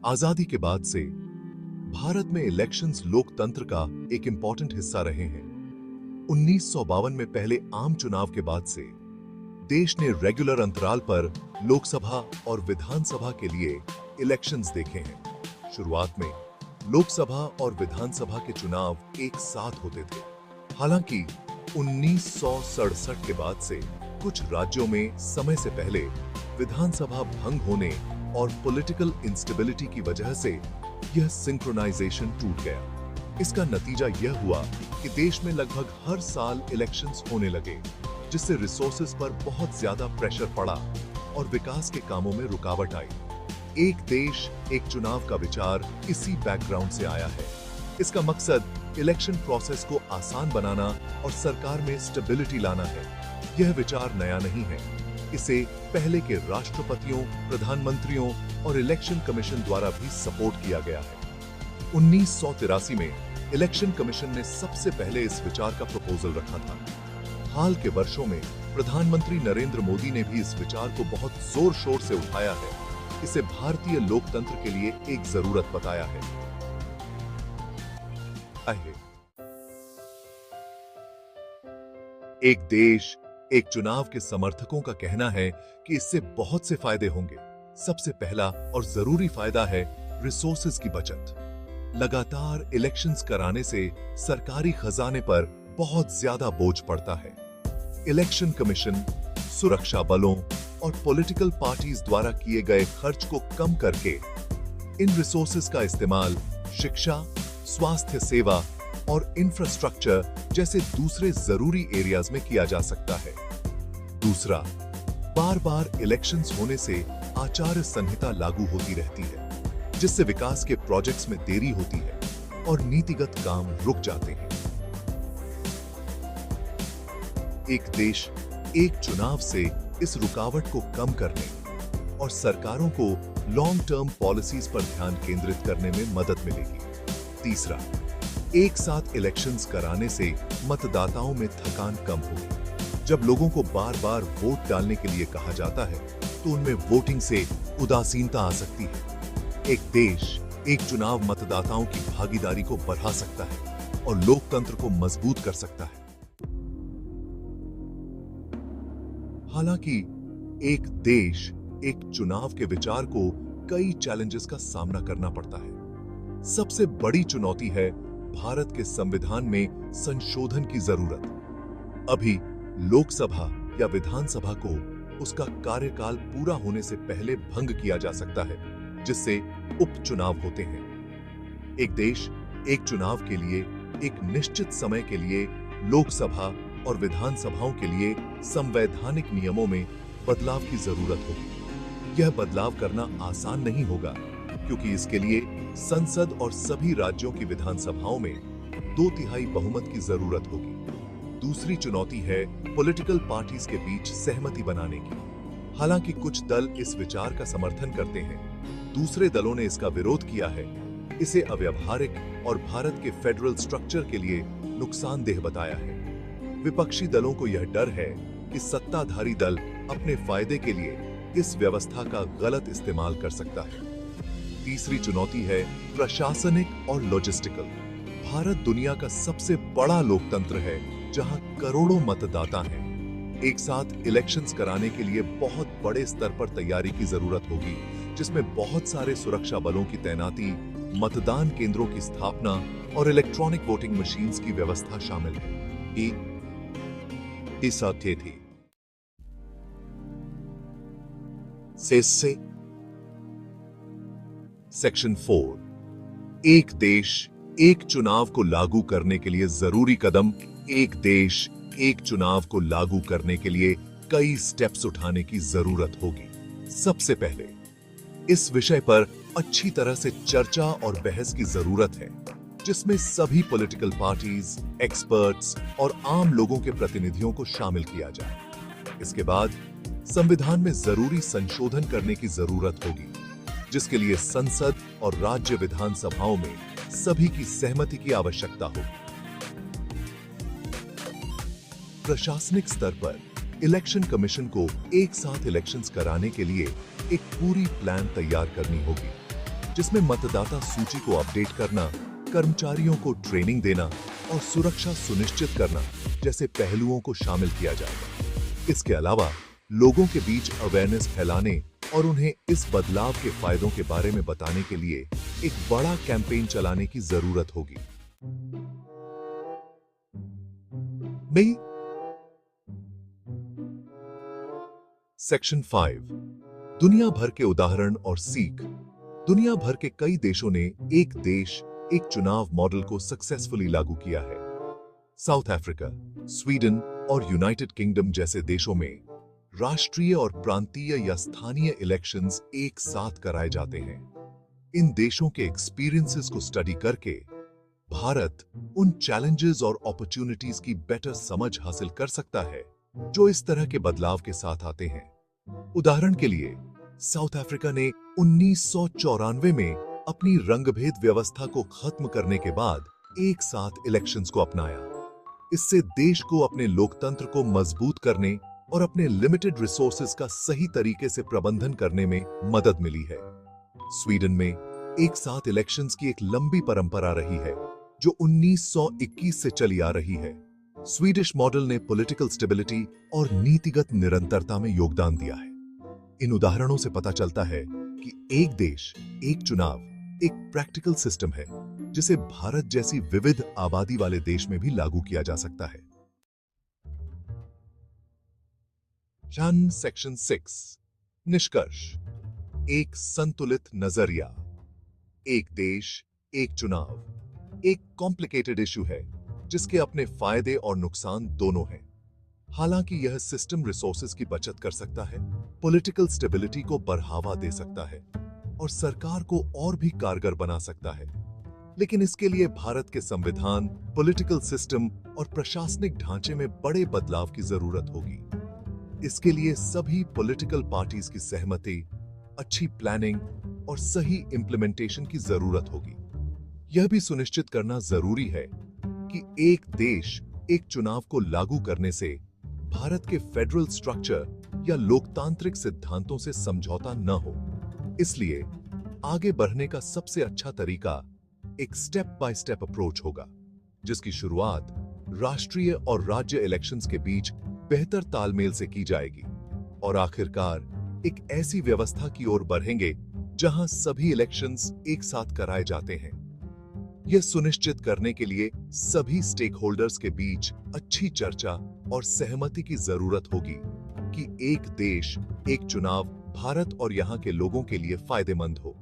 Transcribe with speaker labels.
Speaker 1: आजादी के बाद से भारत में इलेक्शंस लोकतंत्र का एक इंपॉर्टेंट हिस्सा रहे हैं। 1952 में पहले आम चुनाव के बाद से देश ने रेगुलर अंतराल पर लोकसभा और विधानसभा के लिए इलेक्शंस देखे हैं। शुरुआत में लोकसभा और विधानसभा के चुनाव एक साथ होते थे। हालांकि 1967 के बाद से कुछ राज्यों में समय से पहले विधानसभा भंग होने और पॉलिटिकल इंस्टेबिलिटी की वजह से यह सिंक्रोनाइजेशन टूट गया। इसका नतीजा यह हुआ कि देश में लगभग हर साल इलेक्शंस होने लगे, जिससे रिसोर्सेज पर बहुत ज्यादा प्रेशर पड़ा और विकास के कामों में रुकावट आई। एक देश एक चुनाव का विचार इसी बैकग्राउंड से आया है। इसका मकसद इलेक्शन प्रोसेस को आसान बनाना और सरकार में स्टेबिलिटी लाना है। यह विचार नया नहीं है। इसे पहले के राष्ट्रपतियों, प्रधानमंत्रियों और इलेक्शन कमीशन द्वारा भी सपोर्ट किया गया है। 1983 में इलेक्शन कमीशन ने सबसे पहले इस विचार का प्रपोजल रखा था। हाल के वर्षों में प्रधानमंत्री नरेंद्र मोदी ने भी इस विचार को बहुत जोर शोर से उठाया है। इसे भारतीय लोकतंत्र के लिए एक जरूरत बताया है। एक देश एक चुनाव के समर्थकों का कहना है कि इससे बहुत से फायदे होंगे। सबसे पहला और जरूरी फायदा है रिसोर्सेज की बचत। लगातार इलेक्शंस कराने से सरकारी खजाने पर बहुत ज्यादा बोझ पड़ता है। इलेक्शन कमीशन, सुरक्षा बलों और पॉलिटिकल पार्टीज द्वारा किए गए खर्च को कम करके इन रिसोर्सेज का इस्तेमाल शिक्षा, स्वास्थ्य सेवा और इंफ्रास्ट्रक्चर जैसे दूसरे जरूरी एरियाज में किया जा सकता है। दूसरा, बार बार इलेक्शंस होने से आचार संहिता लागू होती रहती है, जिससे विकास के प्रोजेक्ट्स में देरी होती है और नीतिगत काम रुक जाते हैं। एक देश एक चुनाव से इस रुकावट को कम करने और सरकारों को लॉन्ग टर्म पॉलिसीज पर ध्यान केंद्रित करने में मदद मिलेगी। तीसरा, एक साथ इलेक्शंस कराने से मतदाताओं में थकान कम होगी। जब लोगों को बार बार वोट डालने के लिए कहा जाता है, तो उनमें वोटिंग से उदासीनता आ सकती है। एक देश एक चुनाव मतदाताओं की भागीदारी को बढ़ा सकता है और लोकतंत्र को मजबूत कर सकता है। हालांकि एक देश एक चुनाव के विचार को कई चैलेंजेस का सामना करना पड़ता है। सबसे बड़ी चुनौती है भारत के संविधान में संशोधन की जरूरत। अभी लोकसभा या विधानसभा को उसका कार्यकाल पूरा होने से पहले भंग किया जा सकता है, जिससे उपचुनाव होते हैं। एक देश एक चुनाव के लिए एक निश्चित समय के लिए लोकसभा और विधानसभाओं के लिए संवैधानिक नियमों में बदलाव की जरूरत होगी। यह बदलाव करना आसान नहीं होगा, क्योंकि इसके लिए संसद और सभी राज्यों की विधानसभाओं में 2/3 बहुमत की जरूरत होगी। दूसरी चुनौती है पॉलिटिकल पार्टीज के बीच सहमति बनाने की। हालांकि कुछ दल इस विचार का समर्थन करते हैं, दूसरे दलों ने इसका विरोध किया है। इसे अव्यावहारिक और भारत के फेडरल स्ट्रक्चर के लिए नुकसानदेह बताया है। विपक्षी दलों को यह डर है कि सत्ताधारी दल अपने फायदे के लिए इस व्यवस्था का गलत इस्तेमाल कर सकता है। तीसरी चुनौती है प्रशासनिक और लॉजिस्टिकल। भारत दुनिया का सबसे बड़ा लोकतंत्र है, जहां करोड़ों मतदाता हैं। एक साथ इलेक्शंस कराने के लिए बहुत बड़े स्तर पर तैयारी की जरूरत होगी, जिसमें बहुत सारे सुरक्षा बलों की तैनाती, मतदान केंद्रों की स्थापना और इलेक्ट्रॉनिक वोटिंग मशीन्स की व्यवस्था शामिल है। सेक्शन 4, एक देश एक चुनाव को लागू करने के लिए जरूरी कदम। एक देश एक चुनाव को लागू करने के लिए कई स्टेप्स उठाने की जरूरत होगी। सबसे पहले इस विषय पर अच्छी तरह से चर्चा और बहस की जरूरत है, जिसमें सभी पॉलिटिकल पार्टीज, एक्सपर्ट्स और आम लोगों के प्रतिनिधियों को शामिल किया जाए। इसके बाद संविधान में जरूरी संशोधन करने की जरूरत होगी, जिसके लिए संसद और राज्य विधानसभाओं में सभी की सहमति की आवश्यकता होगी। प्रशासनिक स्तर पर इलेक्शन कमीशन को एक साथ इलेक्शंस कराने के लिए एक पूरी प्लान तैयार करनी होगी। जिसमें मतदाता सूची को अपडेट करना, कर्मचारियों को ट्रेनिंग देना और सुरक्षा सुनिश्चित करना जैसे पहलुओं को शामिल किया जाएगा। इसके अलावा लोगों के बीच अवेयरनेस फैलाने और उन्हें इस बदलाव के फायदों के बारे में बताने के लिए एक बड़ा कैंपेन चलाने की जरूरत होगी। मई सेक्शन 5 दुनिया भर के उदाहरण और सीख। दुनिया भर के कई देशों ने एक देश एक चुनाव मॉडल को सक्सेसफुली लागू किया है। साउथ अफ्रीका, स्वीडन और यूनाइटेड किंगडम जैसे देशों में राष्ट्रीय और प्रांतीय या स्थानीय इलेक्शंस एक साथ कराए जाते हैं। इन देशों के एक्सपीरियंसेस को स्टडी करके भारत उन चैलेंजेस और अपॉर्चुनिटीज की बेटर समझ हासिल कर सकता है जो इस तरह के बदलाव के साथ आते हैं। उदाहरण के लिए साउथ अफ्रीका ने 1994 में अपनी रंगभेद व्यवस्था को खत्म करने के बाद एक साथ इलेक्शंस को अपनाया। इससे देश को अपने लोकतंत्र को मजबूत करने और अपने लिमिटेड रिसोर्सेज का सही तरीके से प्रबंधन करने में मदद मिली है। स्वीडन में एक साथ इलेक्शंस की एक लंबी परंपरा रही है जो 1921 से चली आ रही है। स्वीडिश मॉडल ने पॉलिटिकल स्टेबिलिटी और नीतिगत निरंतरता में योगदान दिया है। इन उदाहरणों से पता चलता है कि एक देश एक चुनाव एक प्रैक्टिकल सिस्टम है जिसे भारत जैसी विविध आबादी वाले देश में भी लागू किया जा सकता है। सेक्शन 6 निष्कर्ष। एक संतुलित नजरिया। एक देश एक चुनाव एक कॉम्प्लिकेटेड इशू है जिसके अपने फायदे और नुकसान दोनों हैं। हालांकि यह सिस्टम रिसोर्सेज की बचत कर सकता है, पॉलिटिकल स्टेबिलिटी को बढ़ावा दे सकता है और सरकार को और भी कारगर बना सकता है, लेकिन इसके लिए भारत के संविधान, पॉलिटिकल सिस्टम और प्रशासनिक ढांचे में बड़े बदलाव की जरूरत होगी। इसके लिए सभी पॉलिटिकल पार्टीज की सहमति, अच्छी प्लानिंग और सही इंप्लीमेंटेशन की जरूरत होगी। यह भी सुनिश्चित करना जरूरी है कि एक देश एक चुनाव को लागू करने से भारत के फेडरल स्ट्रक्चर या लोकतांत्रिक सिद्धांतों से समझौता न हो। इसलिए आगे बढ़ने का सबसे अच्छा तरीका एक स्टेप बाय स्टेप अप्रोच होगा, जिसकी शुरुआत राष्ट्रीय और राज्य इलेक्शंस के बीच बेहतर तालमेल से की जाएगी और आखिरकार एक ऐसी व्यवस्था की ओर बढ़ेंगे जहां सभी इलेक्शंस एक साथ कराए जाते हैं। यह सुनिश्चित करने के लिए सभी स्टेक होल्डर्स के बीच अच्छी चर्चा और सहमति की जरूरत होगी कि एक देश एक चुनाव भारत और यहां के लोगों के लिए फायदेमंद हो।